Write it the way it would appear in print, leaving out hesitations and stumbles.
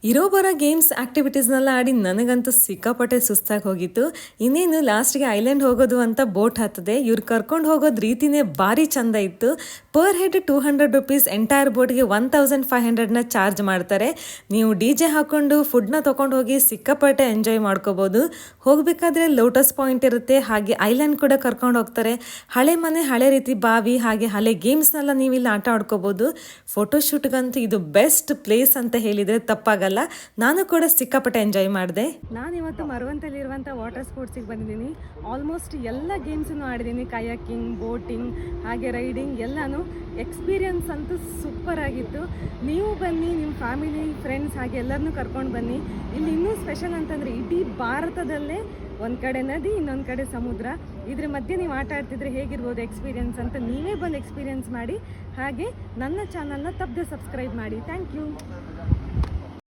ಇರೋ ಬರೋ ಗೇಮ್ಸ್ ಆ್ಯಕ್ಟಿವಿಟೀಸ್ನೆಲ್ಲ ಆಡಿ ನನಗಂತೂ ಸಿಕ್ಕಾಪಟ್ಟೆ ಸುಸ್ತಾಗಿ ಹೋಗಿತ್ತು. ಇನ್ನೇನು ಲಾಸ್ಟ್ಗೆ ಐಲ್ಯಾಂಡ್ ಹೋಗೋದು ಅಂತ ಬೋಟ್ ಹತ್ತದೆ. ಇವ್ರು ಕರ್ಕೊಂಡು ಹೋಗೋದು ರೀತಿನೇ ಭಾರಿ ಚಂದ ಇತ್ತು. ಪರ್ ಹೆಡ್ ₹200 ಎಂಟೈರ್ ಬೋಟ್ಗೆ 1500ನ ಚಾರ್ಜ್ ಮಾಡ್ತಾರೆ. ನೀವು DJ ಹಾಕ್ಕೊಂಡು ಫುಡ್ನ ತೊಗೊಂಡು ಹೋಗಿ ಸಿಕ್ಕಾಪಟ್ಟೆ ಎಂಜಾಯ್ ಮಾಡ್ಕೋಬೋದು. ಹೋಗಬೇಕಾದ್ರೆ ಲೋಟಸ್ ಪಾಯಿಂಟ್ ಇರುತ್ತೆ, ಹಾಗೆ ಐಲ್ಯಾಂಡ್ ಕೂಡ ಕರ್ಕೊಂಡು ಹೋಗ್ತಾರೆ. ಹಳೆ ಮನೆ, ಹಳೆ ರೀತಿ ಬಾವಿ, ಹಾಗೆ ಹಳೆ ಗೇಮ್ಸ್ನೆಲ್ಲ ನೀವು ಇಲ್ಲಿ ಆಟ ಆಡ್ಕೋಬೋದು. ಫೋಟೋಶೂಟ್ಗಂತೂ ಇದು ಬೆಸ್ಟ್ ಪ್ಲೇಸ್ ಅಂತ ಹೇಳಿದರೆ ತಪ್ಪಾಗಲ್ಲ. ನಾನು ಕೂಡ ಸಿಕ್ಕಾಪಟ್ಟೆ ಎಂಜಾಯ್ ಮಾಡಿದೆ. ನಾನಿವತ್ತು ಮರವಂತಲ್ಲಿರುವಂಥ ವಾಟರ್ ಸ್ಪೋರ್ಟ್ಸಿಗೆ ಬಂದಿದ್ದೀನಿ. ಆಲ್ಮೋಸ್ಟ್ ಎಲ್ಲ ಗೇಮ್ಸನ್ನು ಆಡಿದ್ದೀನಿ. ಕಯಾಕಿಂಗ್, ಬೋಟಿಂಗ್, ಹಾಗೆ ರೈಡಿಂಗ್ ಎಲ್ಲನೂ. ಎಕ್ಸ್ಪೀರಿಯನ್ಸ್ ಅಂತೂ ಸೂಪರ್ ಆಗಿತ್ತು. ನೀವು ಬನ್ನಿ, ನಿಮ್ಮ ಫ್ಯಾಮಿಲಿ, ಫ್ರೆಂಡ್ಸ್ ಹಾಗೆ ಎಲ್ಲರನ್ನೂ ಕರ್ಕೊಂಡು ಬನ್ನಿ. ಇಲ್ಲಿ ಇನ್ನೂ ಸ್ಪೆಷಲ್ ಅಂತಂದರೆ ಇಡೀ ಭಾರತದಲ್ಲೇ ಒಂದು ಕಡೆ ನದಿ, ಇನ್ನೊಂದು ಕಡೆ ಸಮುದ್ರ. ಇದ್ರ ಮಧ್ಯೆ ನೀವು ಆಟ ಆಡ್ತಿದ್ರೆ ಹೇಗಿರ್ಬೋದು ಎಕ್ಸ್ಪೀರಿಯನ್ಸ್ ಅಂತ ನೀವೇ ಬಂದು ಎಕ್ಸ್ಪೀರಿಯನ್ಸ್ ಮಾಡಿ. ಹಾಗೆ ನನ್ನ ಚಾನಲ್ನ ತಪ್ಪದೆ ಸಬ್ಸ್ಕ್ರೈಬ್ ಮಾಡಿ. Thank you.